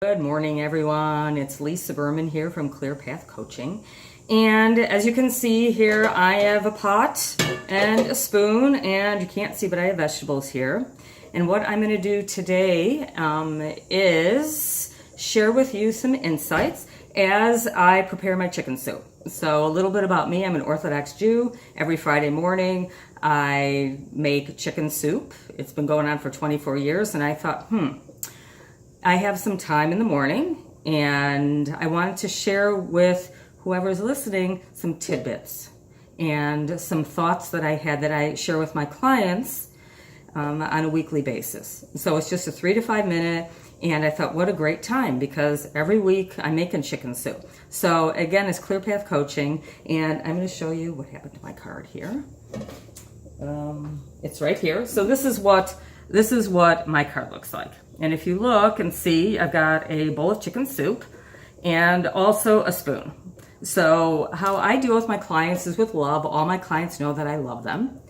Good morning, everyone. It's Lisa Berman here from Clear Path Coaching. And as you can see here, I have a pot and a spoon, and you can't see, but I have vegetables here. And what I'm going to do today is share with you some insights as I prepare my chicken soup. So a little bit about me. I'm an Orthodox Jew. Every Friday morning, I make chicken soup. It's been going on for 24 years, and I thought, I have some time in the morning, and I wanted to share with whoever's listening some tidbits and some thoughts that I had that I share with my clients on a weekly basis. So it's just a 3 to 5 minute, and I thought, what a great time, because every week I'm making chicken soup. So again, it's Clear Path Coaching, and I'm going to show you what happened to my card here. It's right here. So this is what my card looks like. And if you look and see, I've got a bowl of chicken soup and also a spoon. So how I deal with my clients is with love. All my clients know that I love them.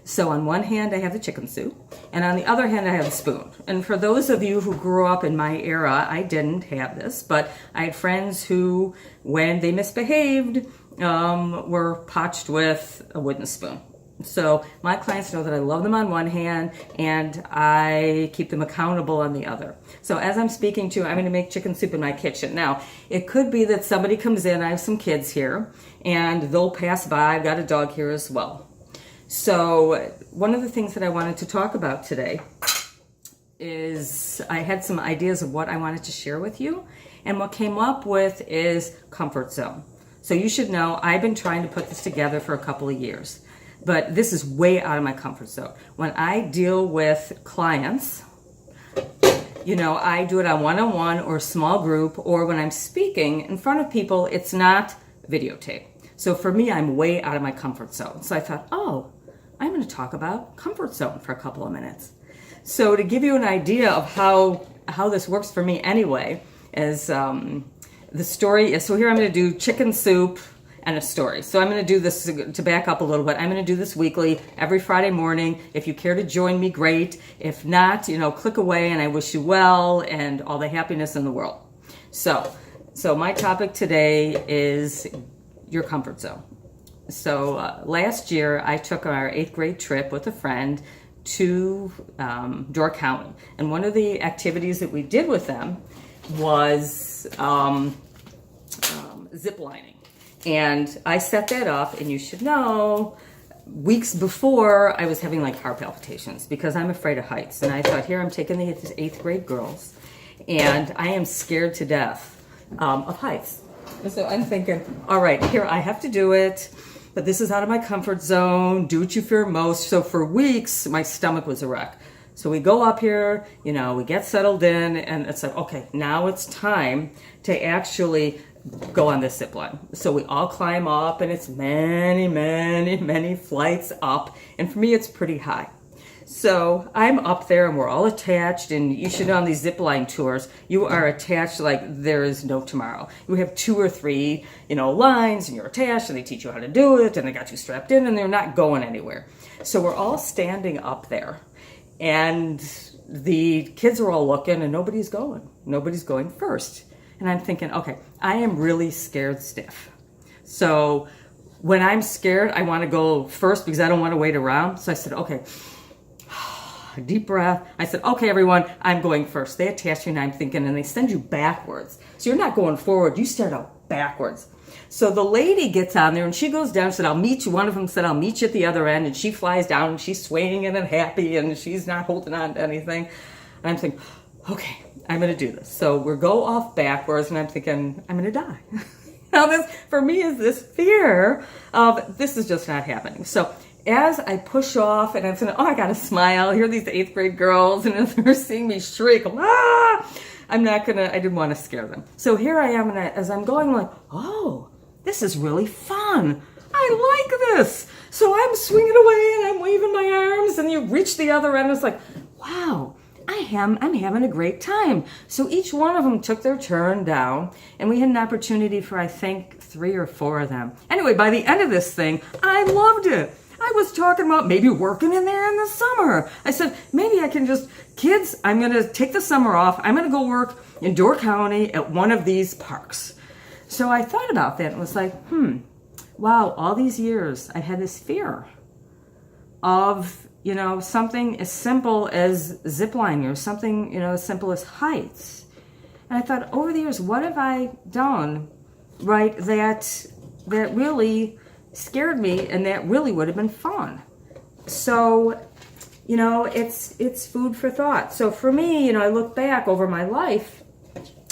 So on one hand, I have the chicken soup, and on the other hand, I have a spoon. And for those of you who grew up in my era, I didn't have this, but I had friends who, when they misbehaved, were potched with a wooden spoon. So my clients know that I love them on one hand and I keep them accountable on the other. So as I'm speaking to you, I'm going to make chicken soup in my kitchen. Now, it could be that somebody comes in, I have some kids here, and they'll pass by. I've got a dog here as well. So one of the things that I wanted to talk about today is I had some ideas of what I wanted to share with you, and what came up with is comfort zone. So you should know I've been trying to put this together for a couple of years. But this is way out of my comfort zone. When I deal with clients, I do it on one-on-one or small group, or when I'm speaking in front of people, it's not videotape. So for me, I'm way out of my comfort zone. So I thought, I'm going to talk about comfort zone for a couple of minutes. So to give you an idea of how this works for me anyway, is the story is, so here I'm going to do chicken soup and a story. So I'm going to do this to back up a little bit. I'm going to do this weekly, every Friday morning. If you care to join me, great. If not, click away, and I wish you well and all the happiness in the world. So my topic today is your comfort zone. So last year I took our 8th grade trip with a friend to Door County. And one of the activities that we did with them was zip lining. And I set that up, and you should know, weeks before I was having heart palpitations because I'm afraid of heights. And I thought, here I'm taking the 8th grade girls, and I am scared to death of heights. And so I'm thinking, all right, here I have to do it, but this is out of my comfort zone. Do what you fear most. So for weeks, my stomach was a wreck. So we go up here, we get settled in, and it's like, okay, now it's time to actually go on this zip line. So we all climb up, and it's many, many, many flights up. And for me, it's pretty high. So I'm up there, and we're all attached. And you should know, on these zip line tours, you are attached like there is no tomorrow. You have 2 or 3, lines, and you're attached, and they teach you how to do it, and they got you strapped in, and they're not going anywhere. So we're all standing up there, and the kids are all looking, and nobody's going. Nobody's going first. And I'm thinking, okay, I am really scared stiff. So when I'm scared, I want to go first because I don't want to wait around. So I said, okay, deep breath. I said, okay, everyone, I'm going first. They attach you, and I'm thinking, and they send you backwards. So you're not going forward. You start out backwards. So the lady gets on there, and she goes down and said, I'll meet you. One of them said, I'll meet you at the other end. And she flies down, and she's swaying and happy, and she's not holding on to anything. And I'm thinking, okay, I'm going to do this. So we go off backwards, and I'm thinking, I'm going to die. Now this, for me, is this fear of this is just not happening. So as I push off, and I'm saying, I got to smile. Here are these 8th grade girls, and as they're seeing me shriek, I didn't want to scare them. So here I am, and as I'm going, this is really fun. I like this. So I'm swinging away, and I'm waving my arms, and you reach the other end, and it's like, wow. I'm having a great time. So each one of them took their turn down, and we had an opportunity for, I think, 3 or 4 of them. Anyway, by the end of this thing, I loved it. I was talking about maybe working in there in the summer. I said, maybe I can just, kids, I'm going to take the summer off. I'm going to go work in Door County at one of these parks. So I thought about that and was like, wow, all these years I've had this fear of, something as simple as ziplining or something, as simple as heights. And I thought, over the years, what have I done, right, that really scared me and that really would have been fun? So, it's food for thought. So for me, I look back over my life,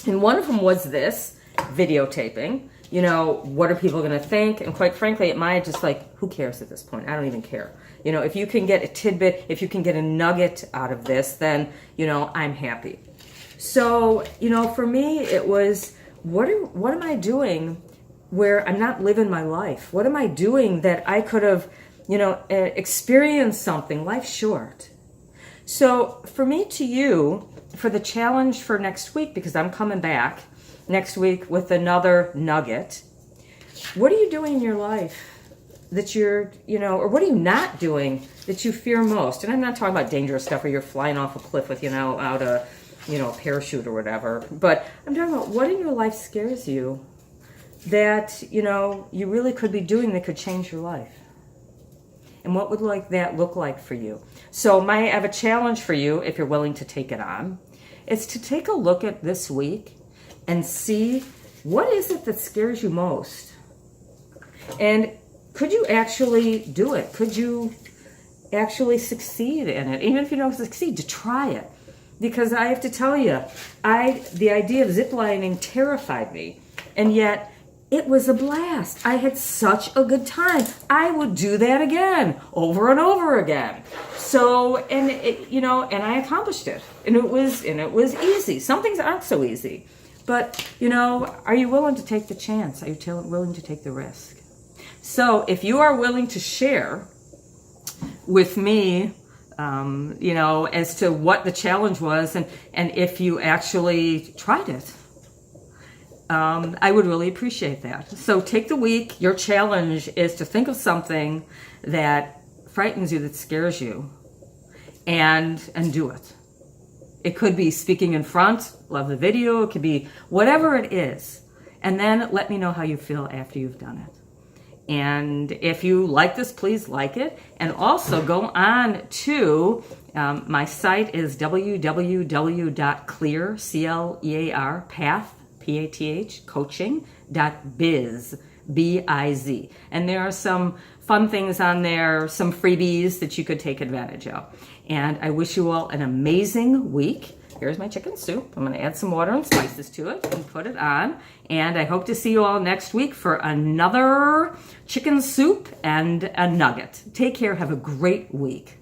and one of them was this videotaping. What are people going to think? And quite frankly, at my age, just like, who cares at this point? I don't even care. If you can get a tidbit, if you can get a nugget out of this, then, I'm happy. So, for me, it was, what am I doing where I'm not living my life? What am I doing that I could have, experienced something? Life's short. So for me to you, for the challenge for next week, because I'm coming back next week with another nugget, what are you doing in your life that you're, or what are you not doing that you fear most? And I'm not talking about dangerous stuff where you're flying off a cliff with, out a, a parachute or whatever. But I'm talking about what in your life scares you that, you really could be doing that could change your life. And what would that look like for you? So I have a challenge for you, if you're willing to take it on. It's to take a look at this week and see what is it that scares you most. And could you actually do it? Could you actually succeed in it? Even if you don't succeed, to try it. Because I have to tell you, the idea of ziplining terrified me. And yet, it was a blast. I had such a good time. I would do that again, over and over again. So, and I accomplished it. And it was easy. Some things aren't so easy. But, are you willing to take the chance? Are you willing to take the risk? So, if you are willing to share with me, as to what the challenge was and if you actually tried it, I would really appreciate that. So take the week. Your challenge is to think of something that frightens you, that scares you, and do it. It could be speaking in front, love the video, it could be whatever it is. And then let me know how you feel after you've done it. And if you like this, please like it. And also go on to my site is www.clear, C-L-E-A-R, path, P-A-T-H, coaching.biz, B-I-Z. And there are some fun things on there, some freebies that you could take advantage of. And I wish you all an amazing week. Here's my chicken soup. I'm going to add some water and spices to it and put it on. And I hope to see you all next week for another chicken soup and a nugget. Take care. Have a great week.